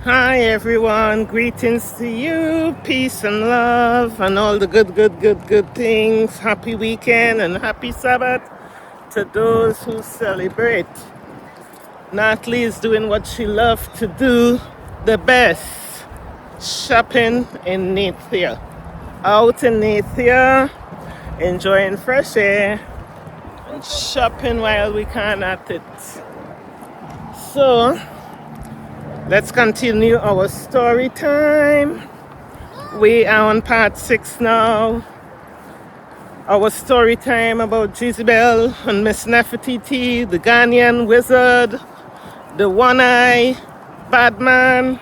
Hi everyone, greetings to you, peace and love and all the good things. Happy weekend and happy Sabbath to those who celebrate. Natalie is doing what she loves to do the best, shopping in Nathia. Out in Nathia, enjoying fresh air and shopping while we can at it. So, let's continue our story time. We are on part 6 now. Our story time about Jezebel and Miss Nefertiti, the Ghanaian wizard, the one-eye bad man.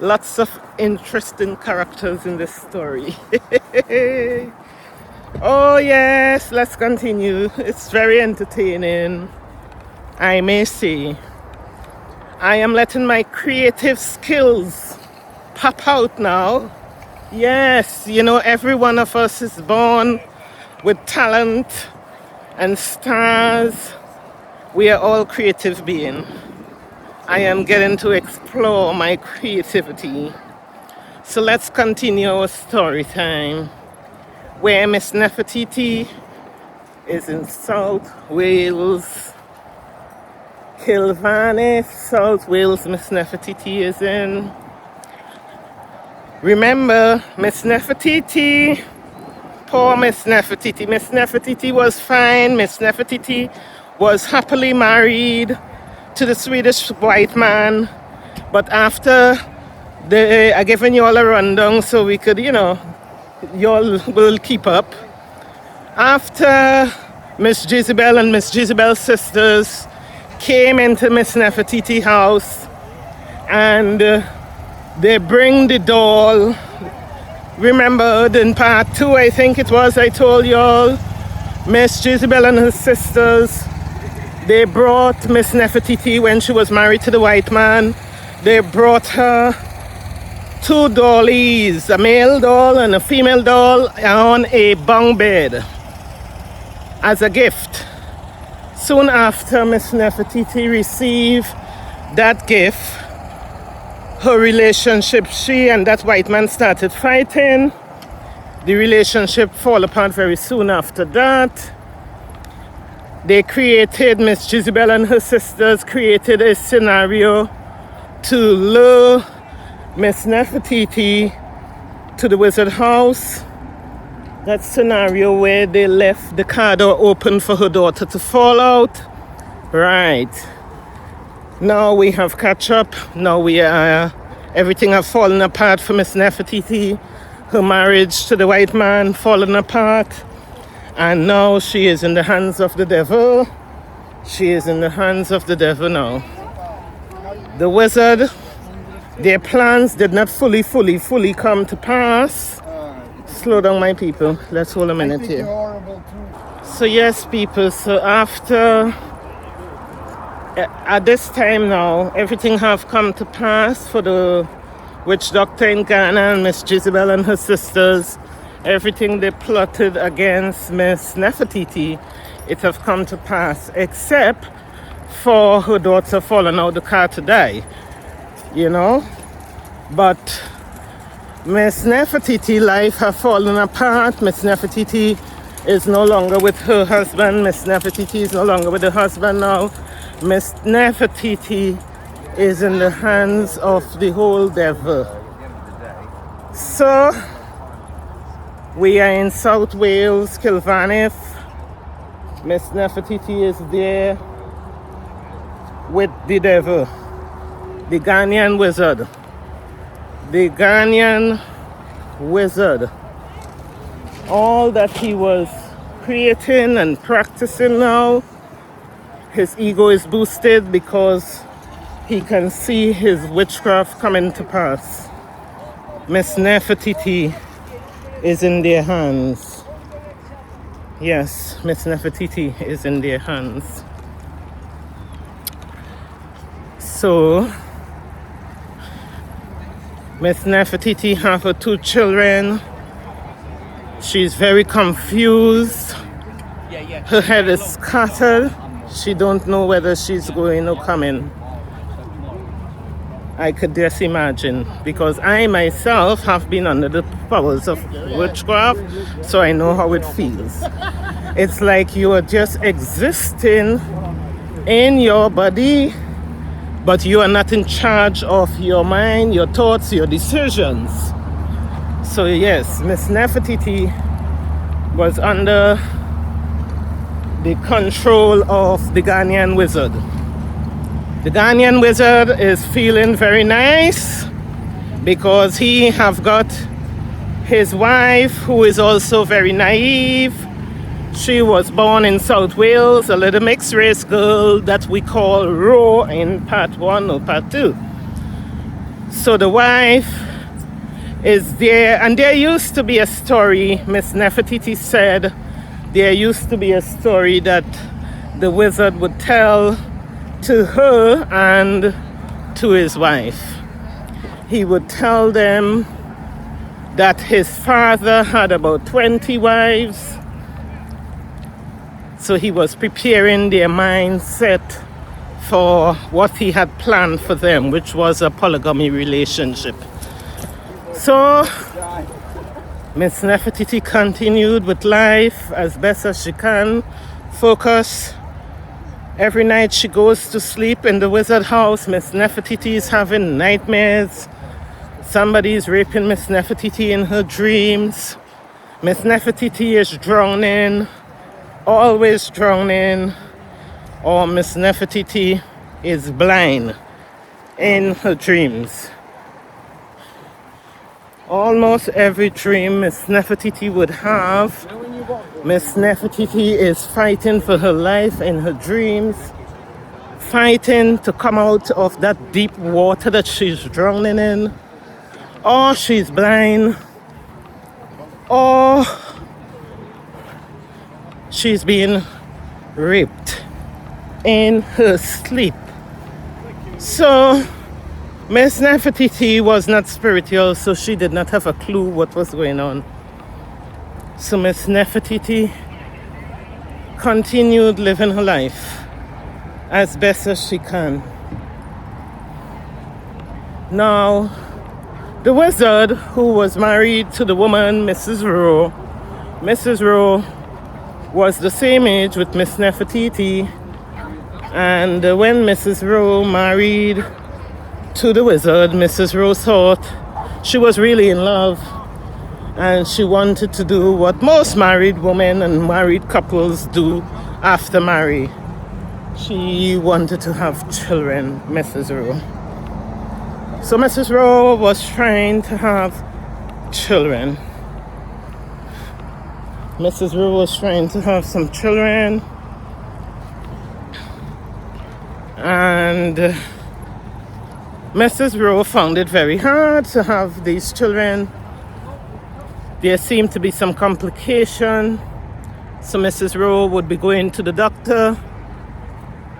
Lots of interesting characters in this story. Oh yes, let's continue. It's very entertaining, I may say. I am letting my creative skills pop out now. Yes, you know, every one of us is born with talent and stars. We are all creative beings. I am getting to explore my creativity. So let's continue our story time, where Miss Nefertiti is in South Wales. Kilvarnet, South Wales, Miss Nefertiti is in. Remember, Miss Nefertiti, poor Miss Nefertiti. Miss Nefertiti was fine. Miss Nefertiti was happily married to the Swedish white man. But after I given you all a rundown so we could, you know, y'all will keep up. After Miss Jezebel and Miss Jezebel's sisters came into Miss Nefertiti's house and they bring the doll. Remember in part 2, I think it was, I told y'all, Miss Jezebel and her sisters, they brought Miss Nefertiti when she was married to the white man. They brought her 2 dollies, a male doll and a female doll, on a bunk bed as a gift. Soon after Miss Nefertiti received that gift, her relationship, she and that white man started fighting. The relationship fell apart very soon after that. They created, Miss Jezebel and her sisters created a scenario to lure Miss Nefertiti to the wizard house. That scenario where they left the car door open for her daughter to fall out. Right. Now we have catch up. Now we are, everything have fallen apart for Miss Nefertiti. Her marriage to the white man fallen apart. And now she is in the hands of the devil. She is in the hands of the devil now. The wizard, their plans did not fully come to pass. Slow down, my people. Let's hold a minute here. So yes, people, so after, at this time now, everything have come to pass for the witch doctor in Ghana and Miss Jezebel and her sisters. Everything they plotted against Miss Nefertiti, it have come to pass, except for her daughter falling out the car to die, you know. But Miss Nefertiti's life have fallen apart. Miss Nefertiti is no longer with her husband. Miss Nefertiti is no longer with her husband now. Miss Nefertiti is in the hands of the whole devil. So, we are in South Wales, Kilvarnet. Miss Nefertiti is there with the devil, the Ghanaian wizard. The Ghanaian wizard. All that he was creating and practicing now, his ego is boosted because he can see his witchcraft coming to pass. Miss Nefertiti is in their hands. Yes, Miss Nefertiti is in their hands. So, Miss Nefertiti have her 2 children. She's very confused. Her head is scattered. She don't know whether she's going or coming. I could just imagine, because I myself have been under the powers of witchcraft, so I know how it feels. It's like you are just existing in your body, but you are not in charge of your mind, your thoughts, your decisions. So yes, Miss Nefertiti was under the control of the Ghanaian wizard. The Ghanaian wizard is feeling very nice because he have got his wife, who is also very naive. She was born in South Wales, a little mixed race girl that we call Ro in part 1 or part 2. So the wife is there, and there used to be a story, Miss Nefertiti said, there used to be a story that the wizard would tell to her and to his wife. He would tell them that his father had about 20 wives, so he was preparing their mindset for what he had planned for them, which was a polygamy relationship. So Miss Nefertiti continued with life as best as she can, focus. Every night she goes to sleep in the wizard house. Miss Nefertiti is having nightmares. Somebody is raping Miss Nefertiti in her dreams. Miss Nefertiti is drowning, always drowning, or Miss Nefertiti is blind in her dreams. Almost every dream Miss Nefertiti would have, Miss Nefertiti is fighting for her life in her dreams, fighting to come out of that deep water that she's drowning in, or she's blind, or she's being raped in her sleep. So Miss Nefertiti was not spiritual, so she did not have a clue what was going on. So Miss Nefertiti continued living her life as best as she can. Now, the wizard, who was married to the woman, Mrs. Rowe was the same age with Miss Nefertiti, and when Mrs. Rowe married to the wizard, Mrs. Rowe thought she was really in love, and she wanted to do what most married women and married couples do after marriage. She wanted to have children, Mrs. Rowe. So Mrs. Rowe was trying to have children. Mrs. Rowe was trying to have some children, and Mrs. Rowe found it very hard to have these children. There seemed to be some complication, so Mrs. Rowe would be going to the doctor,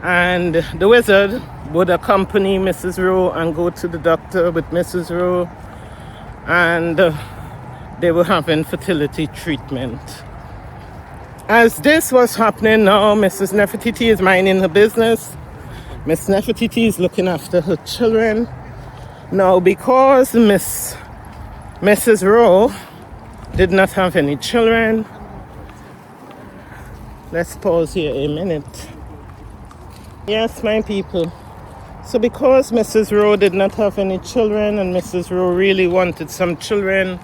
and the wizard would accompany Mrs. Rowe and go to the doctor with Mrs. Rowe, and they were having fertility treatment. As this was happening now, Mrs. Nefertiti is minding her business. Miss Nefertiti is looking after her children. Now, because Mrs. Rowe did not have any children, let's pause here a minute. Yes, my people. So because Mrs. Rowe did not have any children, and Mrs. Rowe really wanted some children,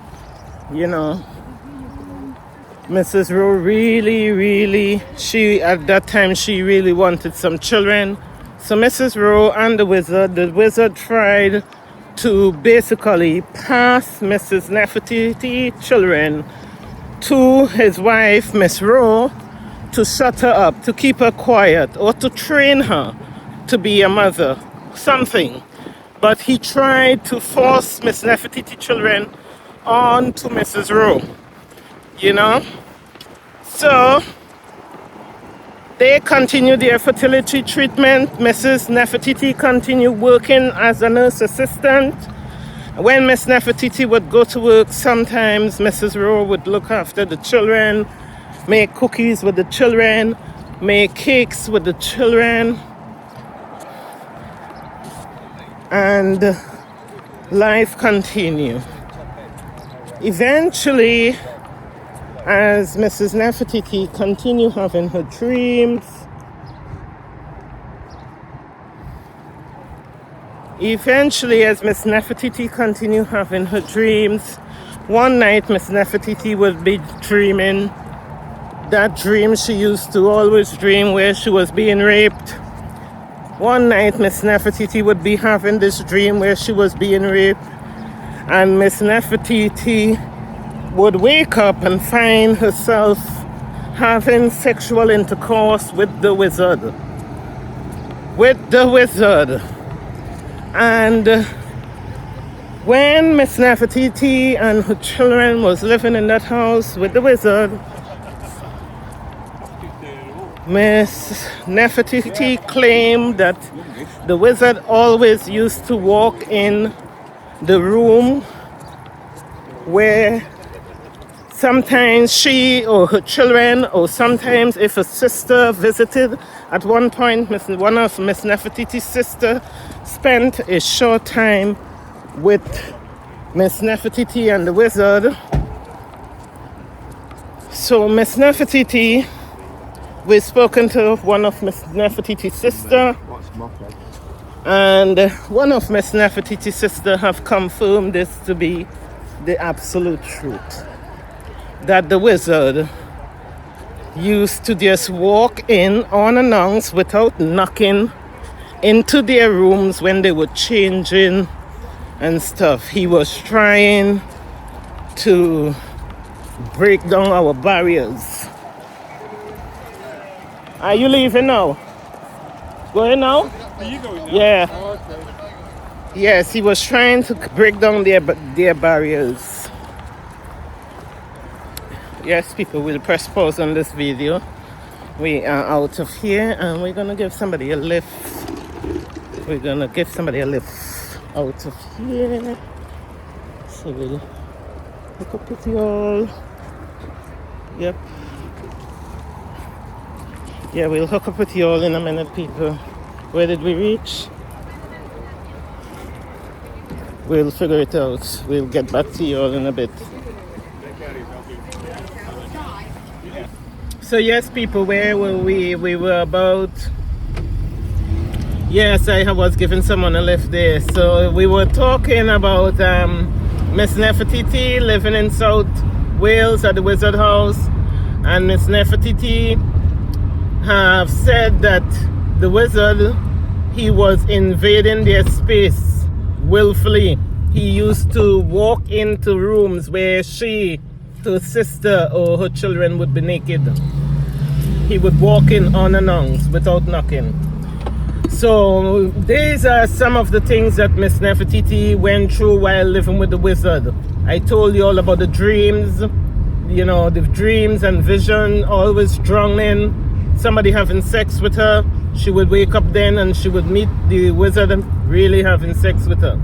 you know, Mrs. Rowe at that time, she really wanted some children. So Mrs. Rowe and the wizard tried to basically pass Mrs. Nefertiti children to his wife, Miss Rowe, to shut her up, to keep her quiet, or to train her to be a mother, something. But he tried to force Miss Nefertiti children on to Mrs. Rowe, you know? So they continued their fertility treatment. Mrs. Nefertiti continued working as a nurse assistant. When Miss Nefertiti would go to work, sometimes Mrs. Rowe would look after the children, make cookies with the children, make cakes with the children. and life continued. Eventually, as Mrs. Nefertiti continued having her dreams, one night Miss Nefertiti would be dreaming that dream she used to always dream where she was being raped. One night Miss Nefertiti would be having this dream where she was being raped, and Miss Nefertiti would wake up and find herself having sexual intercourse with the wizard. And when Miss Nefertiti and her children was living in that house with the wizard, Miss Nefertiti claimed that the wizard always used to walk in the room where sometimes she or her children, or sometimes if a sister visited. At one point, one of Miss Nefertiti's sister spent a short time with Miss Nefertiti and the wizard. So Miss Nefertiti, we've spoken to one of Miss Nefertiti's sister, and one of Miss Nefertiti's sister have confirmed this to be the absolute truth, that the wizard used to just walk in unannounced without knocking into their rooms when they were changing and stuff. He was trying to break down our barriers. Are you leaving now? Going now? Are you going now? Yeah. Oh, okay. Yes, he was trying to break down their barriers. Yes, people, will press pause on this video. We are out of here and we're gonna give somebody a lift. Out of here. So we'll hook up with y'all. Yep. Yeah, we'll hook up with y'all in a minute, people. Where did we reach? We'll figure it out. We'll get back to y'all in a bit. So yes, people, where were we? We were about... Yes, I was giving someone a lift there. So we were talking about Miss Nefertiti living in South Wales at the Wizard House. And Miss Nefertiti have said that the wizard, he was invading their space willfully. He used to walk into rooms where she, her sister, or her children would be naked. He would walk in unannounced without knocking. So these are some of the things that Miss Nefertiti went through while living with the wizard. I told you all about the dreams, you know, the dreams and vision, always drowning, somebody having sex with her. She would wake up then and she would meet the wizard really having sex with her.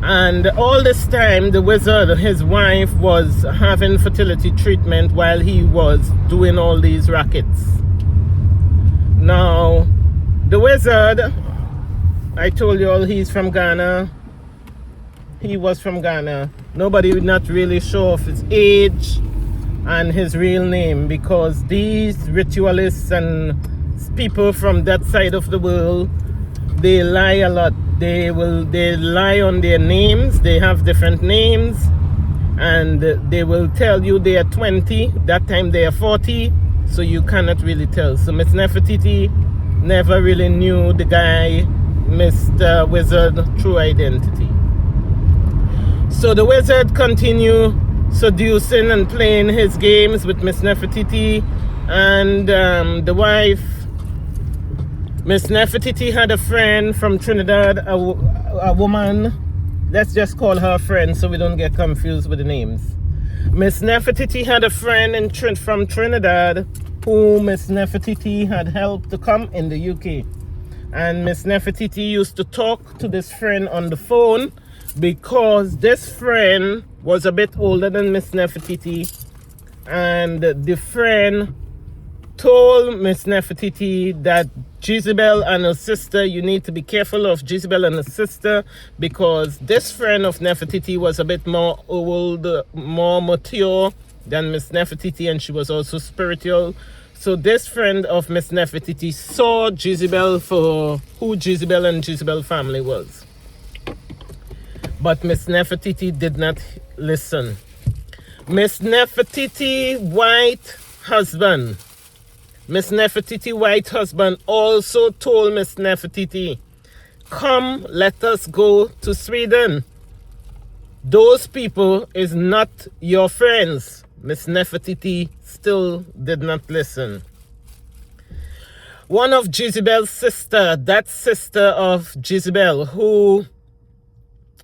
And all this time, the wizard, his wife, was having fertility treatment while he was doing all these rackets. Now, the wizard, I told you all he's from Ghana. He was from Ghana. Nobody was not really sure of his age and his real name, because these ritualists and people from that side of the world, they lie a lot. They lie on their names. They have different names, and they will tell you they are 20, that time they are 40, so you cannot really tell. So Miss Nefertiti never really knew the guy, Mr. Wizard, true identity. So the wizard continued seducing and playing his games with Miss Nefertiti, and the wife, Miss Nefertiti, had a friend from Trinidad, a woman. Let's just call her a friend so we don't get confused with the names. Miss Nefertiti had a friend from Trinidad who Miss Nefertiti had helped to come in the UK. And Miss Nefertiti used to talk to this friend on the phone because this friend was a bit older than Miss Nefertiti. And the friend told Miss Nefertiti that Jezebel and her sister, you need to be careful of Jezebel and her sister, because this friend of Nefertiti was a bit more old, more mature than Miss Nefertiti, and she was also spiritual. So this friend of Miss Nefertiti saw Jezebel for who Jezebel and Jezebel family was. But Miss Nefertiti did not listen. Miss Nefertiti white husband also told Miss Nefertiti, come, let us go to Sweden. Those people is not your friends. Miss Nefertiti still did not listen. One of Jezebel's sister, that sister of Jezebel, who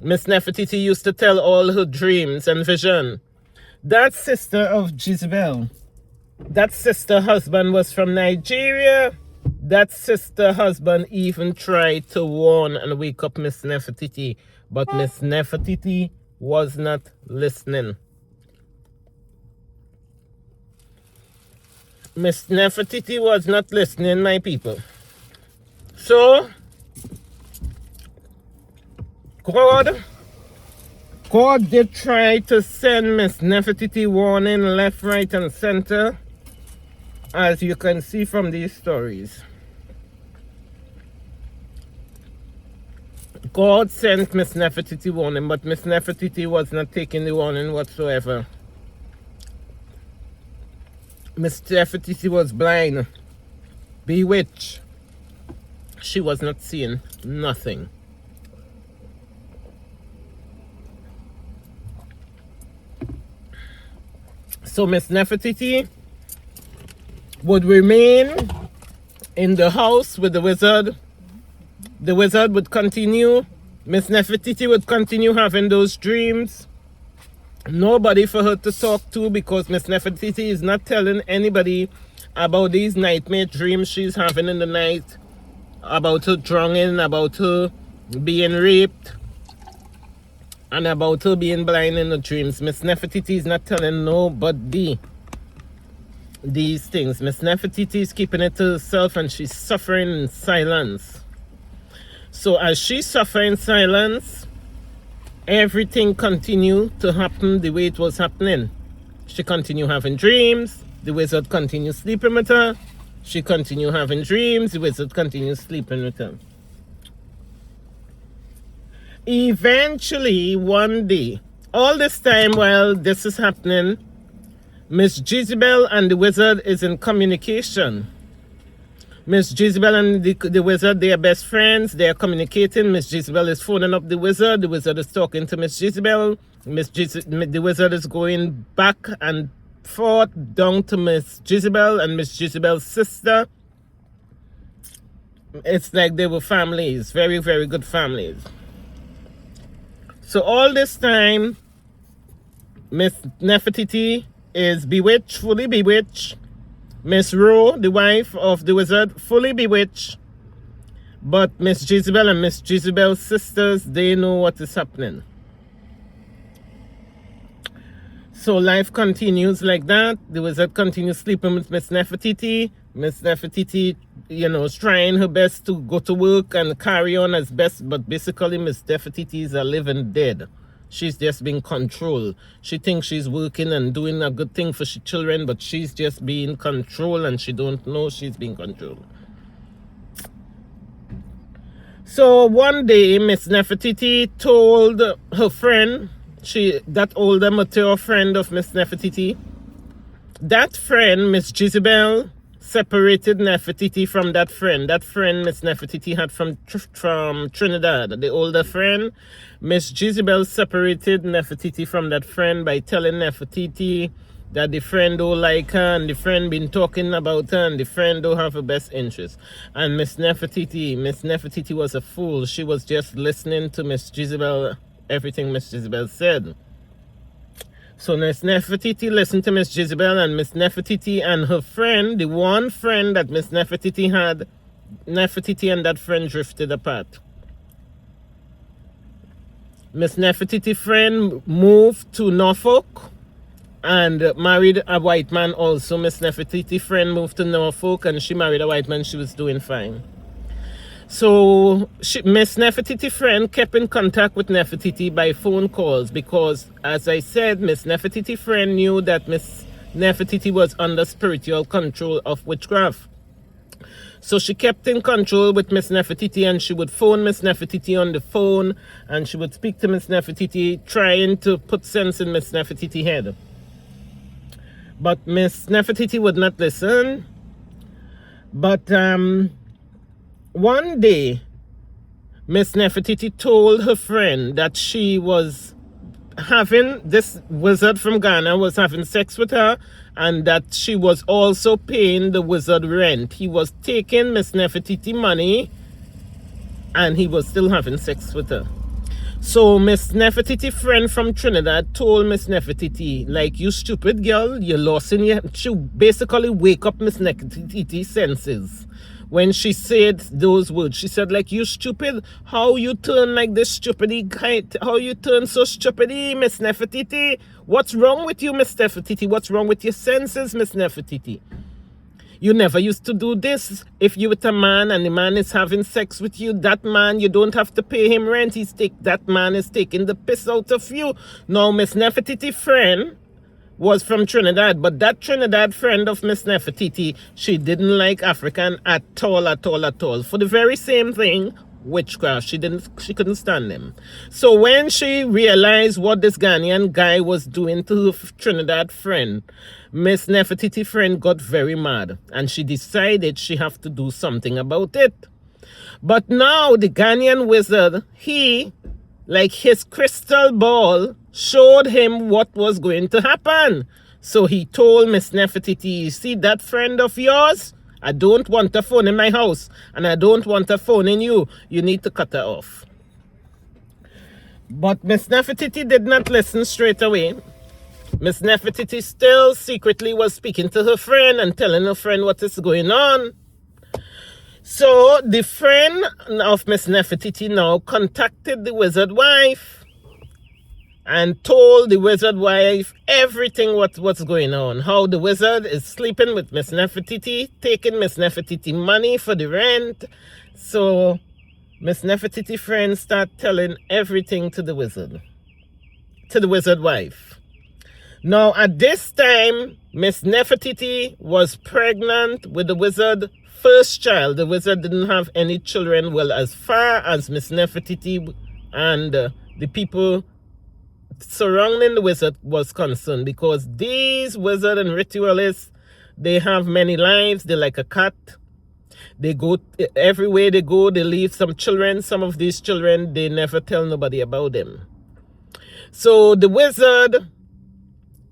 Miss Nefertiti used to tell all her dreams and vision, that sister of Jezebel, that sister husband was from Nigeria. That sister husband even tried to warn and wake up Miss Nefertiti, but Miss Nefertiti was not listening. Miss Nefertiti was not listening, my people. So, God did try to send Miss Nefertiti warning left, right, and center, as you can see from these stories. God sent Miss Nefertiti warning, but Miss Nefertiti was not taking the warning whatsoever. Miss Nefertiti was blind, bewitched. She was not seeing nothing. So Miss Nefertiti would remain in the house with the wizard. The wizard would continue. Miss Nefertiti would continue having those dreams. Nobody for her to talk to, because Miss Nefertiti is not telling anybody about these nightmare dreams she's having in the night, about her drowning, about her being raped, and about her being blind in the dreams. Miss Nefertiti is not telling nobody these things. Miss Nefertiti is keeping it to herself, and she's suffering in silence. So as she suffers in silence, everything continued to happen the way it was happening. She continued having dreams. The wizard continued sleeping with her. She continued having dreams. The wizard continued sleeping with her. Eventually, one day, all this time while this is happening, Miss Jezebel and the wizard is in communication. Miss Jezebel and the wizard, they are best friends. They are communicating. Miss Jezebel is phoning up the wizard. The wizard is talking to Miss Jezebel. The wizard is going back and forth down to Miss Jezebel and Miss Jezebel's sister. It's like they were families, very, very good families. So all this time, Miss Nefertiti is bewitched, fully bewitched. Miss Ro, the wife of the wizard, fully bewitched. But Miss Jezebel and Miss Jezebel's sisters, they know what is happening. So life continues like that. The wizard continues sleeping with Miss Nefertiti. Miss Nefertiti, is trying her best to go to work and carry on as best. But basically, Miss Nefertiti is a living dead. She's just being controlled. She thinks she's working and doing a good thing for children, but she's just being controlled, and she don't know she's being controlled. So one day, Miss Nefertiti told her friend, that older mature friend of Miss Nefertiti, that friend, Miss Jezebel, separated Nefertiti from that friend. That friend Miss Nefertiti had from Trinidad, the older friend. Miss Jezebel separated Nefertiti from that friend by telling Nefertiti that the friend don't like her, and the friend been talking about her, and the friend don't have her best interest. And Miss Nefertiti was a fool. She was just listening to Miss Jezebel, everything Miss Jezebel said. So Miss Nefertiti listened to Miss Jezebel, and Miss Nefertiti and her friend, the one friend that Miss Nefertiti had, Nefertiti and that friend drifted apart. Miss Nefertiti friend moved to Norfolk, and married a white man also. Miss Nefertiti friend moved to Norfolk and she married a white man. She was doing fine. So Miss Nefertiti friend kept in contact with Nefertiti by phone calls because, as I said, Miss Nefertiti friend knew that Miss Nefertiti was under spiritual control of witchcraft. So she kept in control with Miss Nefertiti, and she would phone Miss Nefertiti on the phone, and she would speak to Miss Nefertiti, trying to put sense in Miss Nefertiti's head. But Miss Nefertiti would not listen. But one day, Miss Nefertiti told her friend that she was having, this wizard from Ghana was having sex with her, and that she was also paying the wizard rent. He was taking Miss Nefertiti money and he was still having sex with her. So Miss Nefertiti friend from Trinidad told Miss Nefertiti, like, you stupid girl, you're lost in your... She basically wake up Miss Nefertiti's senses. When she said those words, she said, like, you stupid, how you turn like this stupidity, how you turn so stupidity, Miss Nefertiti? What's wrong with you, Miss Nefertiti? What's wrong with your senses, Miss Nefertiti? You never used to do this. If you with a man and the man is having sex with you, that man, you don't have to pay him rent. That man is taking the piss out of you. Now, Miss Nefertiti friend was from Trinidad, but that Trinidad friend of Miss Nefertiti, she didn't like African at all, at all, at all. For the very same thing, witchcraft. She couldn't stand them. So when she realized what this Ghanaian guy was doing to her Trinidad friend, Miss Nefertiti friend got very mad, and she decided she have to do something about it. But now the Ghanaian wizard, like his crystal ball, showed him what was going to happen. So he told Miss Nefertiti, you see that friend of yours? I don't want her phone in my house, and I don't want her phone in you. You need to cut her off. But Miss Nefertiti did not listen straight away. Miss Nefertiti still secretly was speaking to her friend and telling her friend what is going on. So the friend of Miss Nefertiti now contacted the wizard wife and told the wizard wife everything what's going on. How the wizard is sleeping with Miss Nefertiti, taking Miss Nefertiti money for the rent. So Miss Nefertiti friend start telling everything to the wizard wife. Now at this time, Miss Nefertiti was pregnant with the wizard first child. The wizard didn't have any children. Well, as far as Miss Nefertiti and the people surrounding the wizard was concerned, because these wizard and ritualists, they have many lives. They're like a cat. They go everywhere they go, they leave some children. Some of these children, they never tell nobody about them. So the wizard,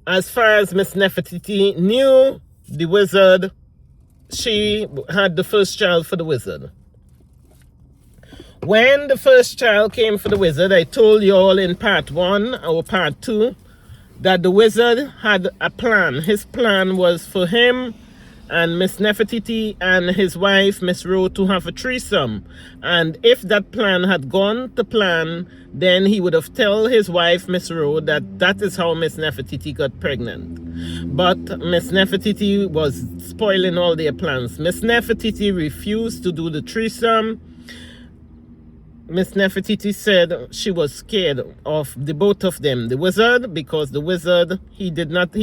as far as Miss Nefertiti knew, the wizard, she had the first child for the wizard. When the first child came for the wizard, I told you all in part 1 or part 2 that the wizard had a plan. His plan was for him and Miss Nefertiti and his wife, Miss Rowe, to have a threesome. And if that plan had gone to plan, then he would have told his wife, Miss Rowe, that is how Miss Nefertiti got pregnant. But Miss Nefertiti was spoiling all their plans. Miss Nefertiti refused to do the threesome. Miss Nefertiti said she was scared of the both of them, the wizard, because the wizard, he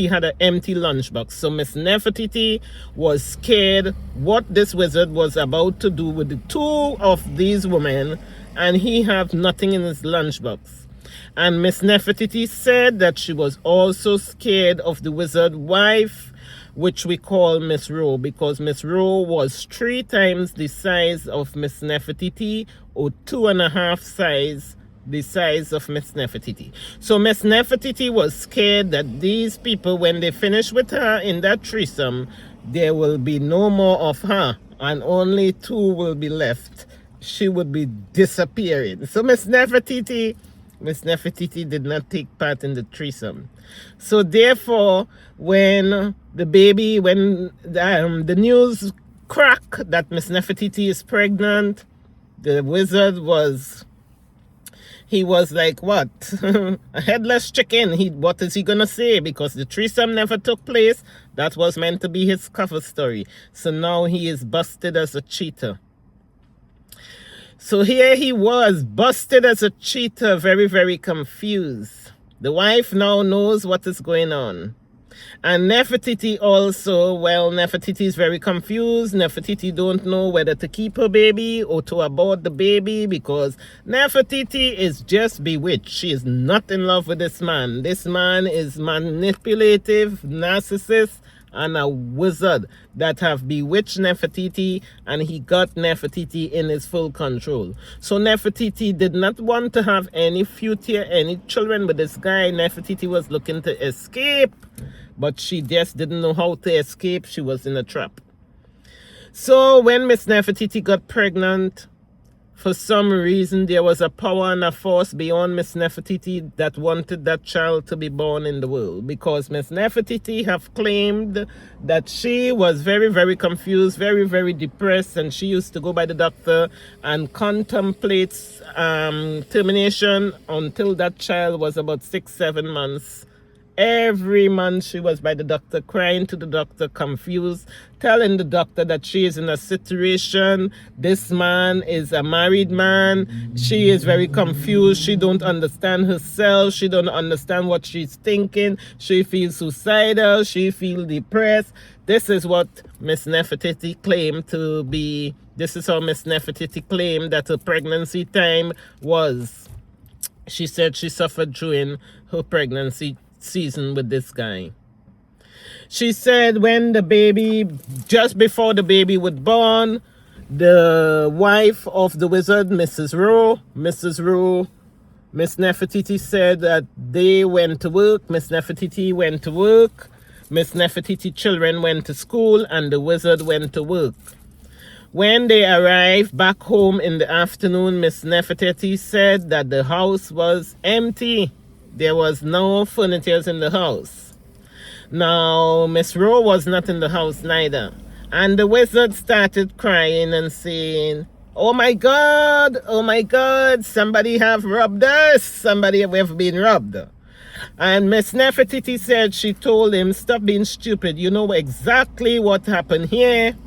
had an empty lunchbox. So Miss Nefertiti was scared what this wizard was about to do with the two of these women, and he had nothing in his lunchbox. And Miss Nefertiti said that she was also scared of the wizard wife, which we call Miss Rowe, because Miss Rowe was 3 times the size of Miss Nefertiti, or 2.5 the size of Miss Nefertiti. So Miss Nefertiti was scared that these people, when they finish with her in that threesome, there will be no more of her, and only 2 will be left. She would be disappearing. So Miss Nefertiti did not take part in the threesome. So therefore, when the news cracked that Miss Nefertiti is pregnant, the wizard he was like, what? A headless chicken. What is he gonna say? Because the threesome never took place. That was meant to be his cover story. So now he is busted as a cheater. So here he was, busted as a cheater, very, very confused. The wife now knows what is going on. And Nefertiti also, well, Nefertiti is very confused. Nefertiti don't know whether to keep her baby or to abort the baby, because Nefertiti is just bewitched. She is not in love with this man. This man is manipulative, narcissist, and a wizard that have bewitched Nefertiti, and he got Nefertiti in his full control. So Nefertiti did not want to have any future, any children with this guy. Nefertiti was looking to escape, but she just didn't know how to escape. She was in a trap. So when Miss Nefertiti got pregnant, for some reason there was a power and a force beyond Miss Nefertiti that wanted that child to be born in the world, because Miss Nefertiti have claimed that she was very, very confused, very, very depressed, and she used to go by the doctor and contemplate termination until that child was about 6-7 months. Every month she was by the doctor, crying to the doctor, confused, telling the doctor that she is in a situation. This man is a married man. She is very confused. She don't understand herself. She don't understand what she's thinking. She feels suicidal. She feels depressed. This is what Miss Nefertiti claimed to be. This is how Miss Nefertiti claimed that her pregnancy time was. She said she suffered during her pregnancy season with this guy. She said when the baby, just before the baby was born, the wife of the wizard, Mrs. Rowe, Miss Nefertiti said that they went to work. Miss Nefertiti went to work. Miss Nefertiti children went to school, and the wizard went to work. When they arrived back home in the afternoon, Miss Nefertiti said that the house was empty. There was no furniture in the house. Now, Miss Rowe was not in the house neither. And the wizard started crying and saying, oh my God, somebody have robbed us. Somebody have been robbed. And Miss Nefertiti said she told him, stop being stupid. You know exactly what happened here.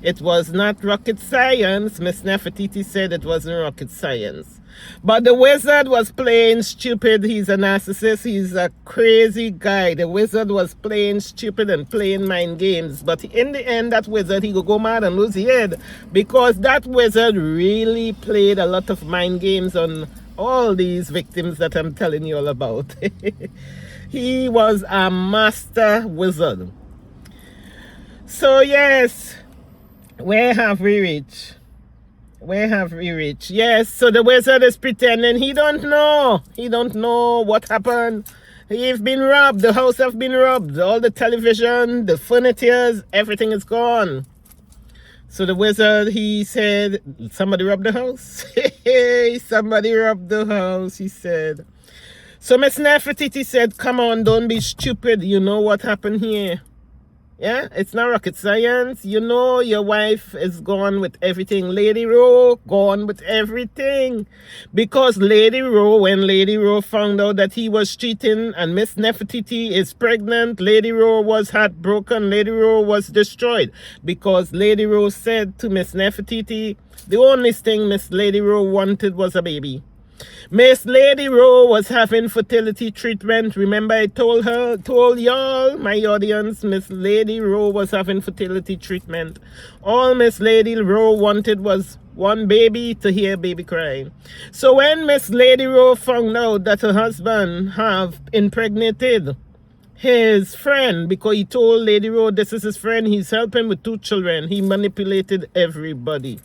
It was not rocket science. Miss Nefertiti said it wasn't rocket science. But the wizard was playing stupid. He's a narcissist. He's a crazy guy. The wizard was playing stupid and playing mind games. But in the end, that wizard, he could go mad and lose his head, because that wizard really played a lot of mind games on all these victims that I'm telling you all about. He was a master wizard. So yes, where have we reached? Where have we reached? Yes, so the wizard is pretending he don't know. He don't know what happened. He's been robbed. The house have been robbed. All the television, the furniture, everything is gone. So the wizard, he said, somebody robbed the house? Hey, somebody robbed the house, he said. So Miss Nefertiti said, come on, don't be stupid. You know what happened here. Yeah, it's not rocket science. You know your wife is gone with everything. Lady Rowe, gone with everything. Because Lady Rowe, when Lady Rowe found out that he was cheating and Miss Nefertiti is pregnant, Lady Rowe was heartbroken. Lady Rowe was destroyed. Because Lady Rowe said to Miss Nefertiti, the only thing Miss Lady Rowe wanted was a baby. Miss Lady Rowe was having fertility treatment. Remember I told y'all, my audience, Miss Lady Rowe was having fertility treatment. All Miss Lady Rowe wanted was one baby, to hear baby cry. So when Miss Lady Rowe found out that her husband have impregnated his friend, because he told Lady Rowe this is his friend, he's helping with 2 children. He manipulated everybody.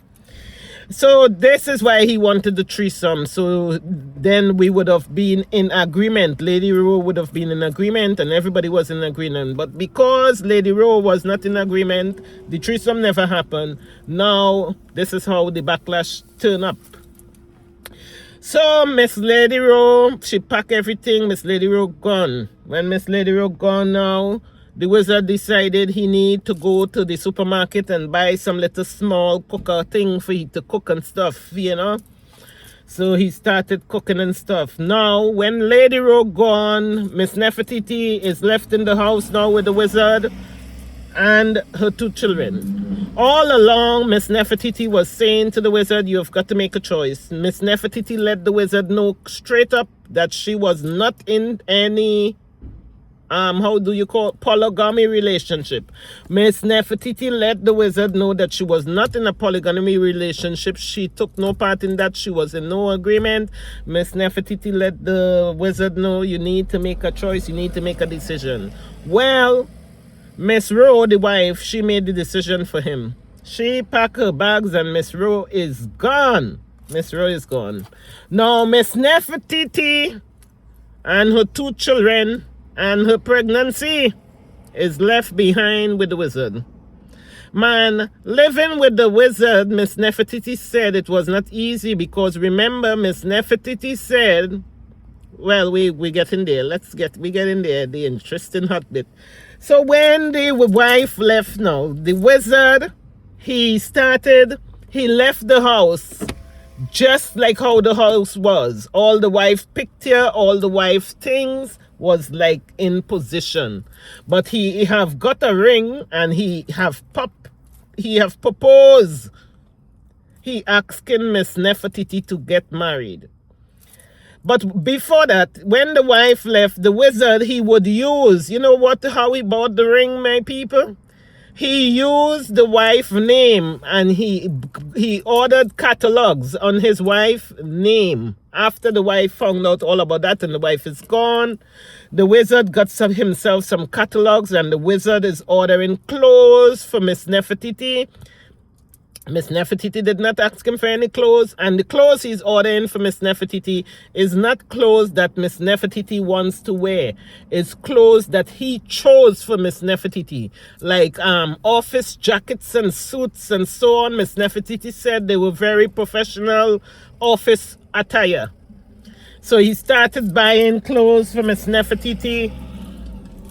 So this is why he wanted the threesome. So then we would have been in agreement. Lady Rowe would have been in agreement and everybody was in agreement. But because Lady Rowe was not in agreement, the threesome never happened. Now, this is how the backlash turned up. So Miss Lady Rowe, she packed everything. Miss Lady Rowe gone. When Miss Lady Rowe gone now, the wizard decided he need to go to the supermarket and buy some little small cooker thing for him to cook and stuff, you know. So he started cooking and stuff. Now, when Lady Rowe gone, Miss Nefertiti is left in the house now with the wizard and her 2 children. All along, Miss Nefertiti was saying to the wizard, you have got to make a choice. Miss Nefertiti let the wizard know straight up that she was not in any how do you call it, polygamy relationship. Miss Nefertiti let the wizard know that she was not in a polygamy relationship. She took no part in that. She was in no agreement. Miss Nefertiti let the wizard know, you need to make a choice, you need to make a decision. Well, Miss Rowe, the wife, she made the decision for him. She packed her bags and Miss Rowe is gone. Miss Rowe is gone. Now, Miss Nefertiti and her 2 children and her pregnancy is left behind with the wizard. Man, living with the wizard, Miss Nefertiti said it was not easy because remember, Miss Nefertiti said, well, we get in there. We get in there, the interesting hot bit. So when the wife left now, the wizard, he left the house just like how the house was. All the wife picture, all the wife things was like in position. But he have got a ring and he have proposed. He asking Miss Nefertiti to get married. But before that, when the wife left, the wizard, he would use, you know what, how he bought the ring, my people? He used the wife's name and he ordered catalogs on his wife's name. After the wife found out all about that and the wife is gone, the wizard got himself some catalogs and the wizard is ordering clothes for Miss Nefertiti. Miss Nefertiti did not ask him for any clothes, and the clothes he's ordering for Miss Nefertiti is not clothes that Miss Nefertiti wants to wear. It's clothes that he chose for Miss Nefertiti, like office jackets and suits and so on. Miss Nefertiti said they were very professional office attire. So he started buying clothes for Miss Nefertiti.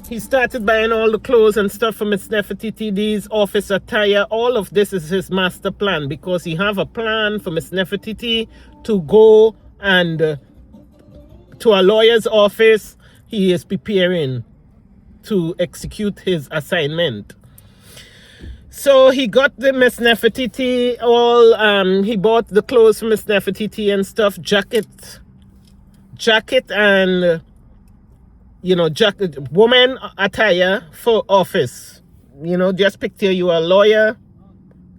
He started buying all the clothes and stuff for Miss Nefertiti, these office attire. All of this is his master plan because he have a plan for Miss Nefertiti to go and to a lawyer's office. He is preparing to execute his assignment. So he got the Miss Nefertiti he bought the clothes for Miss Nefertiti and stuff, jacket and jacket, woman attire for office. Just picture you are a lawyer,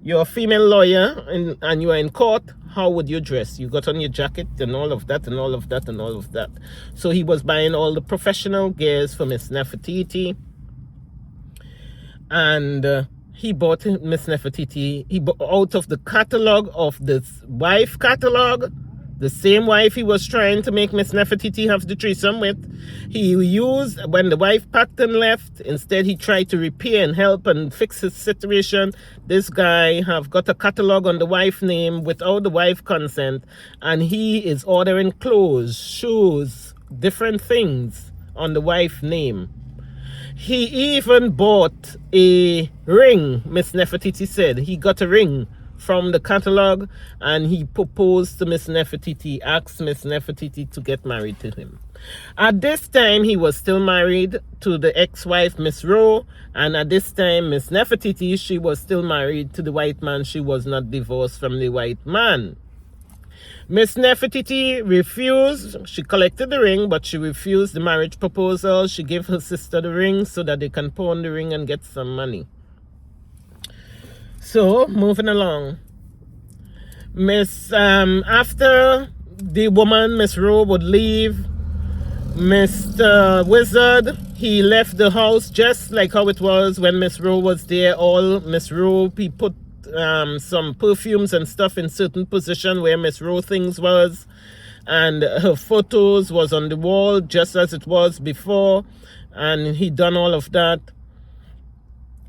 you're a female lawyer, and you are in court. How would you dress? You got on your jacket and all of that and all of that and all of that. So he was buying all the professional gears for Miss Nefertiti. And he bought Miss Nefertiti, out of the catalog of the wife catalog, the same wife he was trying to make Miss Nefertiti have the threesome with, he used, when the wife packed and left, instead he tried to repair and help and fix his situation. This guy have got a catalog on the wife's name without the wife consent, and he is ordering clothes, shoes, different things on the wife's name. He even bought a ring, Miss Nefertiti said. He got a ring from the catalog and he proposed to Miss Nefertiti, asked Miss Nefertiti to get married to him. At this time, he was still married to the ex-wife, Miss Rowe, and at this time, Miss Nefertiti, she was still married to the white man. She was not divorced from the white man. Miss Nefertiti refused. She collected the ring, but she refused the marriage proposal. She gave her sister the ring so that they can pawn the ring and get some money. So, moving along. After the woman, Miss Rowe, would leave, Mr. Wizard, he left the house just like how it was when Miss Rowe was there. All Miss Rowe, he put some perfumes and stuff in certain position where Miss Rowe things was, and her photos was on the wall just as it was before, and he done all of that.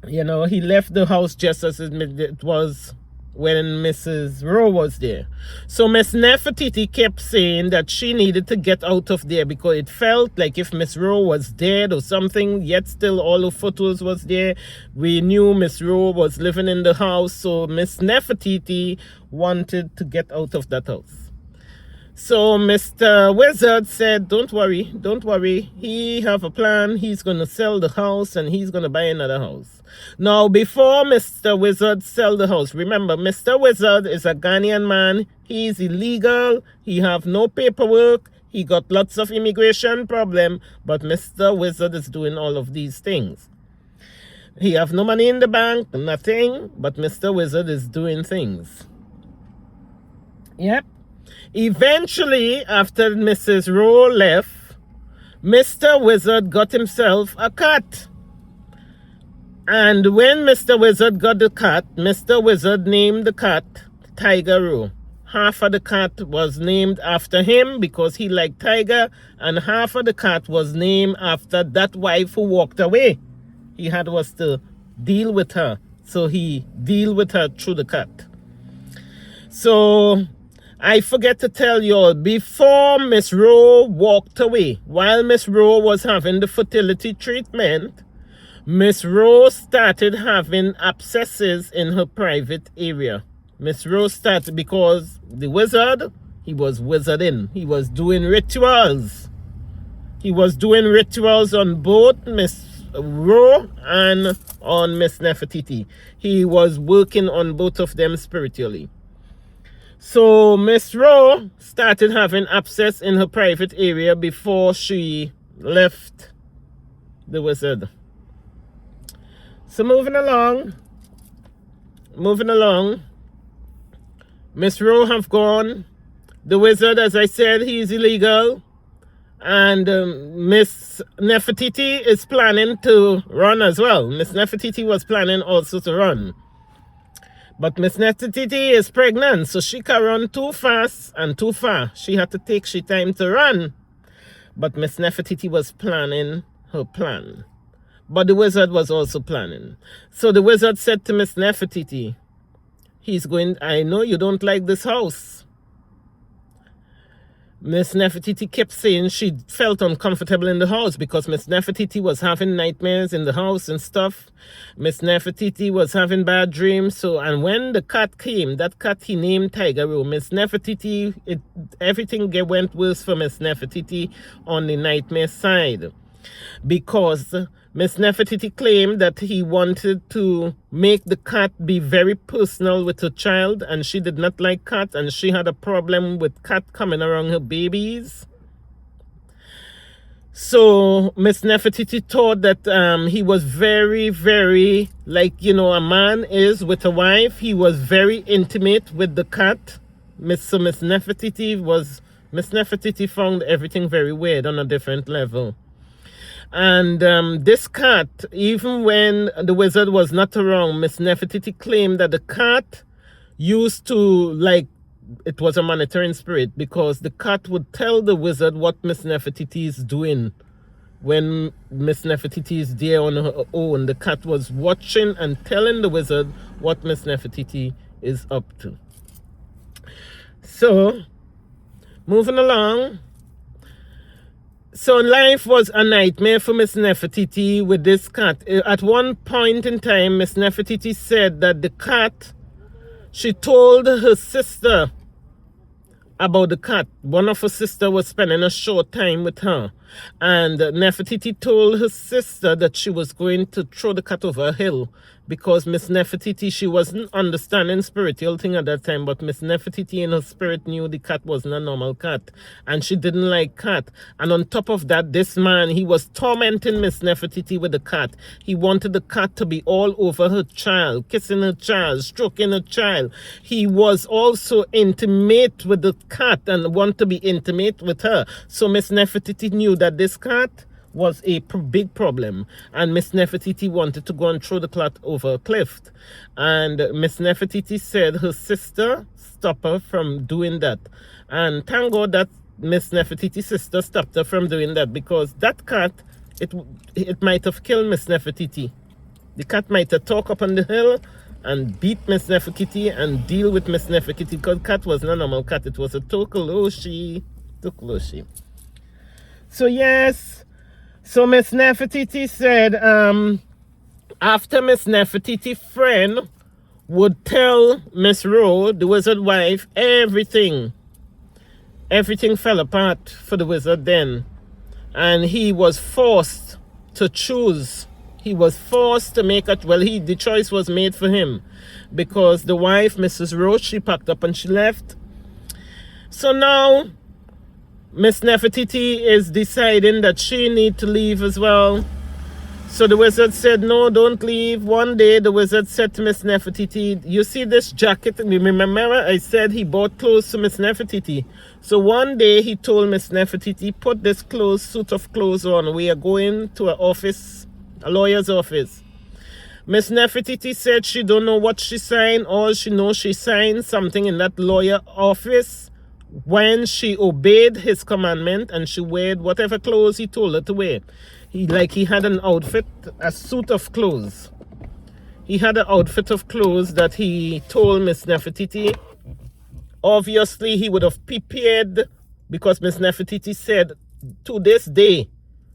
He left the house just as it was when Mrs. Rowe was there. So Miss Nefertiti kept saying that she needed to get out of there because it felt like if Miss Rowe was dead or something, yet still all the photos was there. We knew Miss Rowe was living in the house, so Miss Nefertiti wanted to get out of that house. So Mr. Wizard said, don't worry, don't worry. He have a plan. He's going to sell the house and he's going to buy another house. Now, before Mr. Wizard sell the house, remember, Mr. Wizard is a Ghanaian man. He's illegal. He have no paperwork. He got lots of immigration problem. But Mr. Wizard is doing all of these things. He have no money in the bank, nothing. But Mr. Wizard is doing things. Yep. Eventually, after Mrs. Rowe left, Mr. Wizard got himself a cat. And when Mr. Wizard got the cat, Mr. Wizard named the cat Tiger Rowe. Half of the cat was named after him because he liked tiger, and half of the cat was named after that wife who walked away. He had was to deal with her, so he deal with her through the cat. So I forget to tell you all, before Miss Rowe walked away, while Miss Rowe was having the fertility treatment, Miss Rowe started having abscesses in her private area. Miss Rowe started because the wizard, he was wizarding. He was doing rituals. He was doing rituals on both Miss Rowe and on Miss Nefertiti. He was working on both of them spiritually. So Miss Rowe started having abscess in her private area before she left the wizard. So moving along, Miss Rowe have gone. The wizard, as I said, he is illegal. And Miss Nefertiti is planning to run as well. Miss Nefertiti was planning also to run. But Miss Nefertiti is pregnant, so she can run too fast and too far. She had to take she time to run. But Miss Nefertiti was planning her plan. But the wizard was also planning. So the wizard said to Miss Nefertiti, I know you don't like this house. Miss Nefertiti kept saying she felt uncomfortable in the house because Miss Nefertiti was having nightmares in the house and stuff. Miss Nefertiti was having bad dreams. So, and when the cat came, that cat he named Tiger Rowe. Miss Nefertiti, everything went worse for Miss Nefertiti on the nightmare side, because Miss Nefertiti claimed that he wanted to make the cat be very personal with her child, and she did not like cat, and she had a problem with cat coming around her babies. So Miss Nefertiti thought that he was very, very, like, a man is with a wife. He was very intimate with the cat. Miss Nefertiti found everything very weird on a different level. And this cat, even when the wizard was not around, Miss Nefertiti claimed that the cat used to, it was a monitoring spirit, because the cat would tell the wizard what Miss Nefertiti is doing. When Miss Nefertiti is there on her own, the cat was watching and telling the wizard what Miss Nefertiti is up to. So, moving along. So life was a nightmare for Miss Nefertiti with this cat. At one point in time, Miss Nefertiti said that the cat, she told her sister about the cat. One of her sisters was spending a short time with her. And Nefertiti told her sister that she was going to throw the cat over a hill, because Miss Nefertiti, she wasn't understanding spiritual thing at that time, but Miss Nefertiti in her spirit knew the cat wasn't a normal cat, and she didn't like cat. And on top of that, this man, he was tormenting Miss Nefertiti with the cat. He wanted the cat to be all over her child, kissing her child, stroking her child. He was also intimate with the cat and wanted to be intimate with her. So Miss Nefertiti knew that this cat was a big problem, and Miss Nefertiti wanted to go and throw the cat over a cliff. And Miss Nefertiti said her sister stopped her from doing that. And thank God that Miss Nefertiti's sister stopped her from doing that, because that cat, it might have killed Miss Nefertiti. The cat might have talked up on the hill and beat Miss Nefertiti and deal with Miss Nefertiti, because cat was not a normal cat. It was a Tokoloshi. So yes, so Miss Nefertiti said after Miss Nefertiti's friend would tell Miss Rowe, the wizard wife, everything, everything fell apart for the wizard then. And he was forced to choose. He was forced to make the choice was made for him, because the wife, Mrs. Roach, she packed up and she left. So now Miss Nefertiti is deciding that she need to leave as well. So the wizard said, no, don't leave. One day the wizard said to Miss Nefertiti, you see this jacket? Remember I said he bought clothes to Miss Nefertiti. So one day he told Miss Nefertiti, put this suit of clothes on. We are going to an office, a lawyer's office. Miss Nefertiti said she don't know what she signed. All she knows, she signed something in that lawyer office when she obeyed his commandment and she wore whatever clothes he told her to wear. He had an outfit, a suit of clothes. He had an outfit of clothes that he told Miss Nefertiti. Obviously, he would have prepared, because Miss Nefertiti said to this day,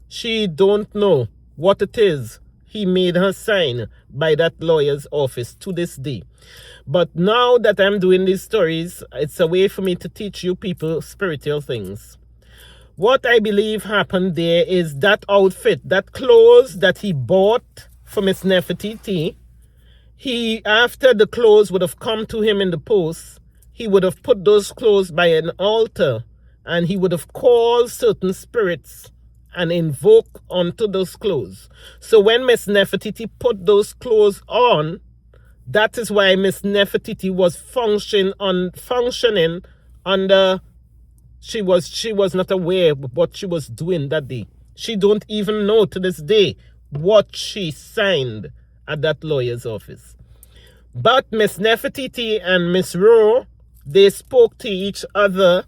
she don't know what it is he made her sign by that lawyer's office to this day. But now that I'm doing these stories, it's a way for me to teach you people spiritual things. What I believe happened there is that outfit, that clothes that he bought for Miss Nefertiti, after the clothes would have come to him in the post, he would have put those clothes by an altar and he would have called certain spirits and invoke onto those clothes. So when Miss Nefertiti put those clothes on, that is why Miss Nefertiti was functioning under. She was not aware of what she was doing that day. She don't even know to this day what she signed at that lawyer's office. But Miss Nefertiti and Miss Rowe, they spoke to each other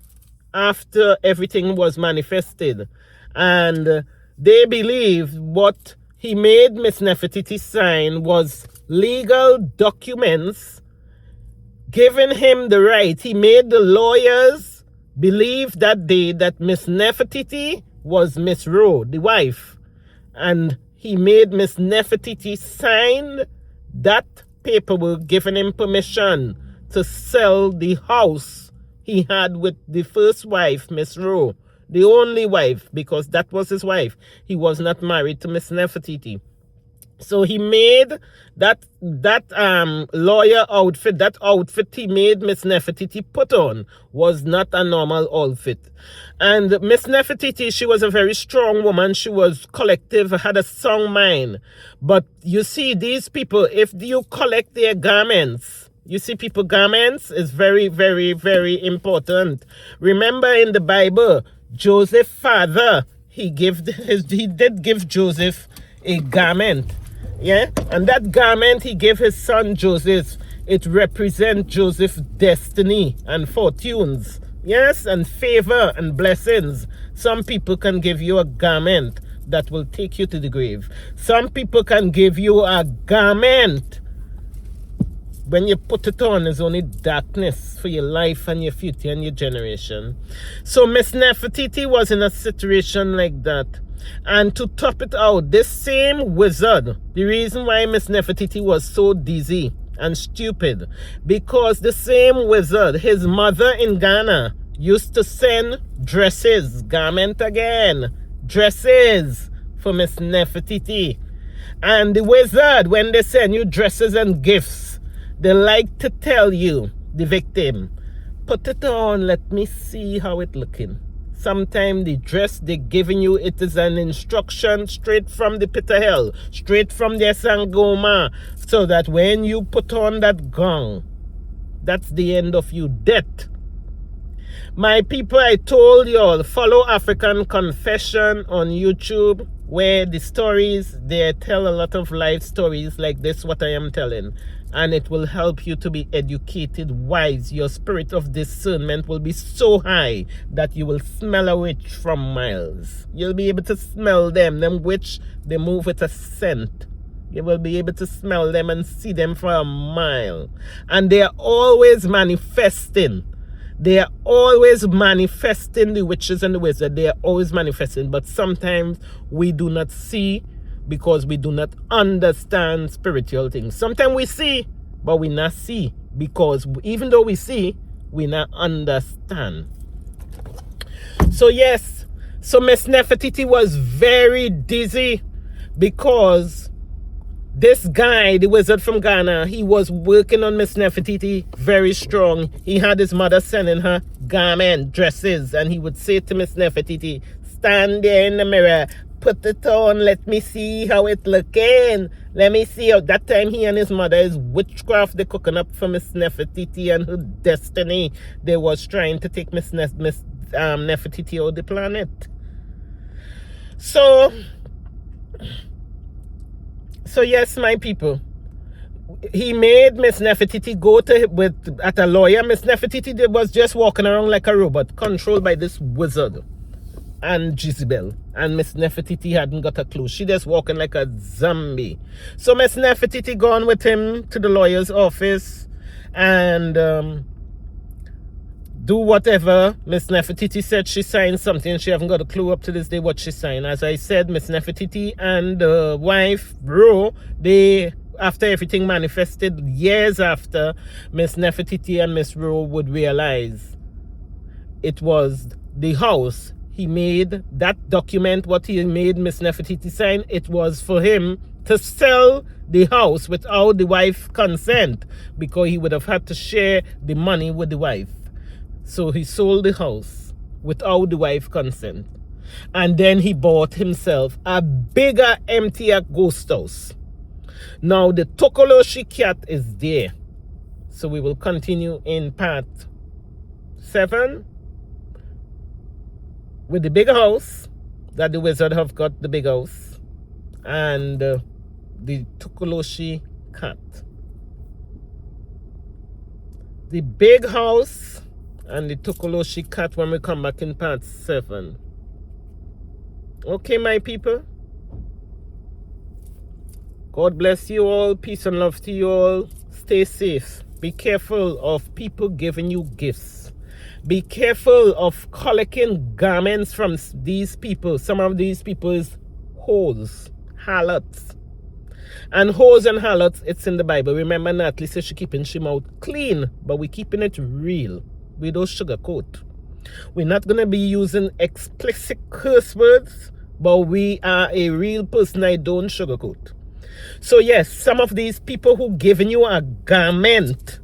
after everything was manifested. And they believed what he made Miss Nefertiti sign was legal documents giving him the right. He made the lawyers believe that day that Miss Nefertiti was Miss Rowe, the wife. And he made Miss Nefertiti sign that paperwork giving him permission to sell the house he had with the first wife, Miss Rowe, the only wife, because that was his wife. He was not married to Miss Nefertiti. So he made that lawyer outfit, that outfit he made Miss Nefertiti put on was not a normal outfit. And Miss Nefertiti, she was a very strong woman. She was collective, had a strong mind. But you see, these people, if you collect their garments, you see, people garments is very, very, very important. Remember in the Bible, Joseph's father, he did give Joseph a garment. Yeah, and that garment he gave his son Joseph, it represents Joseph's destiny and fortunes. Yes, and favor and blessings. Some people can give you a garment that will take you to the grave. Some people can give you a garment. When you put it on, there's only darkness for your life and your future and your generation. So Miss Nefertiti was in a situation like that. And to top it out, this same wizard, the reason why Miss Nefertiti was so dizzy and stupid, because the same wizard, his mother in Ghana, used to send dresses, garment again, dresses for Miss Nefertiti. And the wizard, when they send you dresses and gifts, they like to tell you, the victim, put it on, let me see how it looking. Sometimes the dress they're giving you, it is an instruction straight from the pit of hell, straight from their Sangoma, so that when you put on that gown, that's the end of you, death. My people, I told you all, follow African Confession on YouTube, where the stories, they tell a lot of life stories like this, what I am telling. And it will help you to be educated, wise. Your spirit of discernment will be so high that you will smell a witch from miles. You'll be able to smell them. Them witch, they move with a scent. You will be able to smell them and see them for a mile. And they are always manifesting. They are always manifesting, the witches and the wizards. They are always manifesting. But sometimes we do not see, because we do not understand spiritual things. Sometimes we see, but we not see, because even though we see, we not understand. So yes, so Miss Nefertiti was very dizzy because this guy, the wizard from Ghana, he was working on Miss Nefertiti very strong. He had his mother sending her garment, dresses, and he would say to Miss Nefertiti, stand there in the mirror, put it on, let me see how it looking. Let me see. How that time he and his mother is witchcraft, they cooking up for Miss Nefertiti and her destiny. They was trying to take Miss Nefertiti out the planet. So yes, my people, he made Miss Nefertiti go at a lawyer. Miss Nefertiti was just walking around like a robot, controlled by this wizard and Jezebel. And Miss Nefertiti hadn't got a clue. She just walking like a zombie. So Miss Nefertiti gone with him to the lawyer's office and do whatever Miss Nefertiti said. She signed something. She haven't got a clue up to this day what she signed. As I said, Miss Nefertiti and the wife, Ro, they, after everything manifested, years after, Miss Nefertiti and Miss Ro would realize it was the house. He made that document, what he made Miss Nefertiti sign, it was for him to sell the house without the wife's consent, because he would have had to share the money with the wife. So he sold the house without the wife's consent. And then he bought himself a bigger, emptier ghost house. Now the Tokoloshi cat is there. So we will continue in part 7 with the big house, that the wizard have got the big house, and the Tokoloshi cat. The big house and the Tokoloshi cat when we come back in part 7. Okay, my people. God bless you all. Peace and love to you all. Stay safe. Be careful of people giving you gifts. Be careful of collecting garments from these people. Some of these people is hoes, harlots. And hoes and harlots, it's in the Bible. Remember, Natalie says she keeping she mouth clean, but we keeping it real. We don't sugarcoat. We're not going to be using explicit curse words, but we are a real person. I don't sugarcoat. So yes, some of these people who giving you a garment,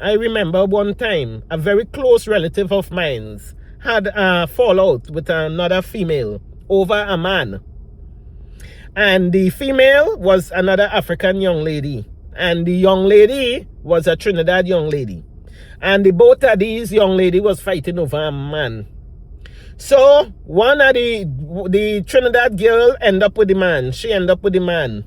I remember one time a very close relative of mine had a fallout with another female over a man. And the female was another African young lady. And the young lady was a Trinidad young lady. And the both of these young lady was fighting over a man. So one of the Trinidad girl end up with the man. She end up with the man.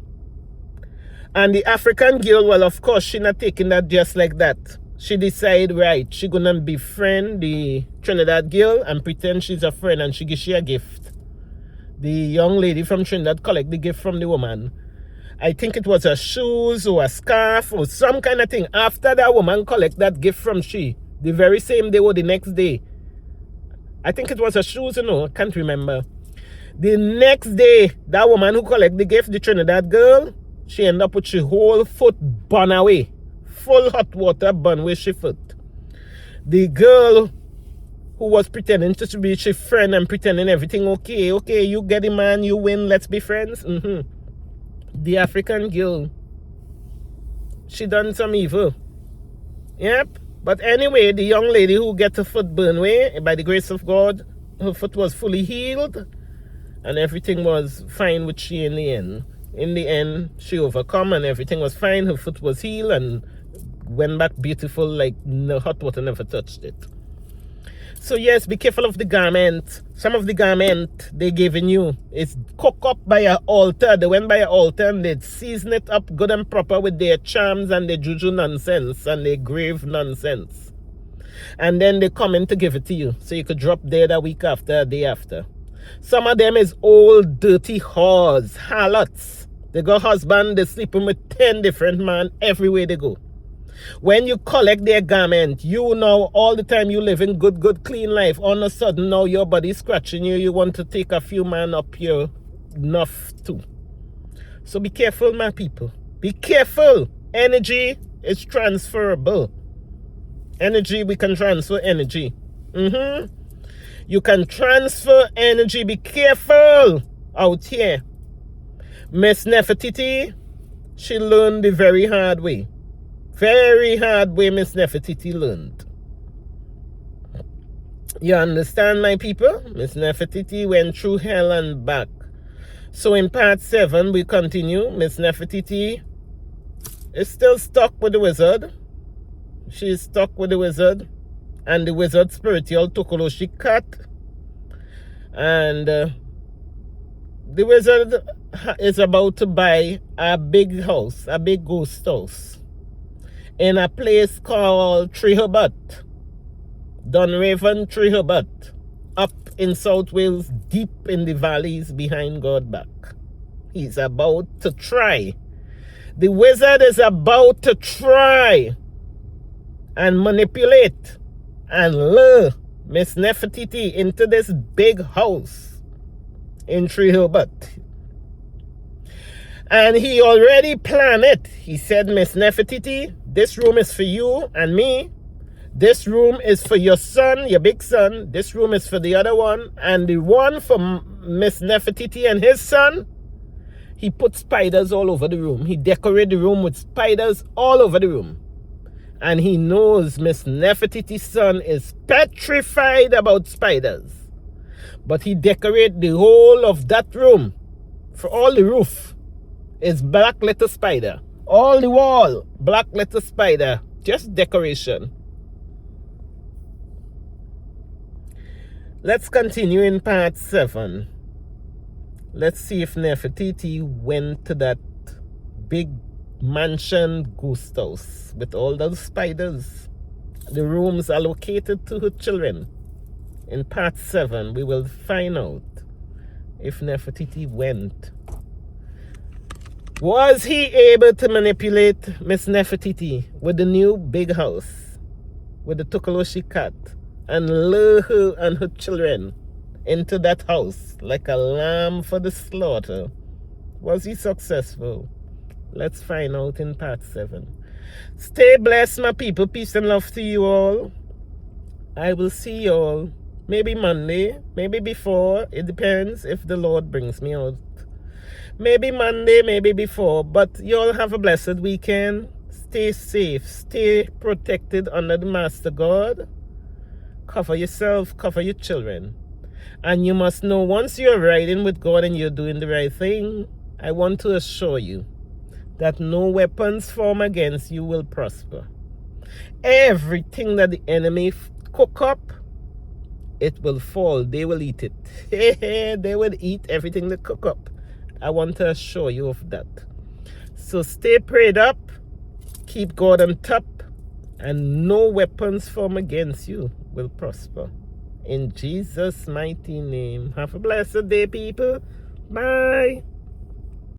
And the African girl, well, of course, she not taking that just like that. She decide, right, she gonna befriend the Trinidad girl and pretend she's a friend, and she give she a gift. The young lady from Trinidad collect the gift from the woman. I think it was a shoes or a scarf or some kind of thing. After that woman collect that gift from she, the very same day or the next day. I think it was a shoes, I can't remember. The next day, that woman who collect the gift, the Trinidad girl, she end up with she whole foot burn away. Full hot water burn where she foot. The girl who was pretending to be she friend and pretending everything okay, you get the man, you win, let's be friends. The African girl, she done some evil. Yep. But anyway, the young lady who get her foot burned away, by the grace of God, her foot was fully healed and everything was fine with she in the end. In the end, she overcome and everything was fine. Her foot was healed and went back beautiful like the hot water never touched it. So yes, be careful of the garment. Some of the garment they giving you is cooked up by an altar. They went by an altar and they season it up good and proper with their charms and their juju nonsense and their grave nonsense. And then they come in to give it to you. So you could drop dead a week after, a day after. Some of them is old dirty whores, harlots. They got husband, they sleeping with 10 different men everywhere they go. When you collect their garment, you know all the time you live in good, clean life. All of a sudden now your body scratching you. You want to take a few man up your nuff too. So be careful, my people. Be careful. Energy is transferable. Energy, we can transfer energy. You can transfer energy. Be careful out here. Miss Nefertiti, she learned the very hard way. Very hard way Miss Nefertiti learned. You understand, my people? Miss Nefertiti went through hell and back. So in part 7, we continue. Miss Nefertiti is still stuck with the wizard. She is stuck with the wizard. And the wizard spiritual Tokoloshi cut. And the wizard is about to buy a big house, a big ghost house, in a place called Treehobot. Dunraven Treehobot. Up in South Wales, deep in the valleys behind God back. He's about to try. The wizard is about to try and manipulate and lure Miss Nefertiti into this big house in Treehobot. And he already planned it. He said, Miss Nefertiti, this room is for you and me. This room is for your son, your big son. This room is for the other one. And the one for Miss Nefertiti and his son, he put spiders all over the room. He decorated the room with spiders all over the room. And he knows Miss Nefertiti's son is petrified about spiders. But he decorated the whole of that room. For all the roof is black letter spider. All the wall, black letter spider. Just decoration. Let's continue in part 7. Let's see if Nefertiti went to that big mansion ghost house with all those spiders. The rooms allocated to her children. In part 7, we will find out if Nefertiti went. Was he able to manipulate Miss Nefertiti with the new big house, with the Tokoloshi cat, and lure her and her children into that house like a lamb for the slaughter? Was he successful? Let's find out in part 7. Stay blessed, my people. Peace and love to you all. I will see you all maybe Monday, maybe before. It depends if the Lord brings me out. Maybe Monday, maybe before. But you all have a blessed weekend. Stay safe. Stay protected under the Master God. Cover yourself, cover your children. And you must know, once you're riding with God and you're doing the right thing, I want to assure you that no weapons formed against you will prosper. Everything that the enemy cook up, it will fall. They will eat it. They will eat everything they cook up. I want to assure you of that. So stay prayed up, keep God on top, and no weapons formed against you will prosper. In Jesus' mighty name. Have a blessed day, people. Bye.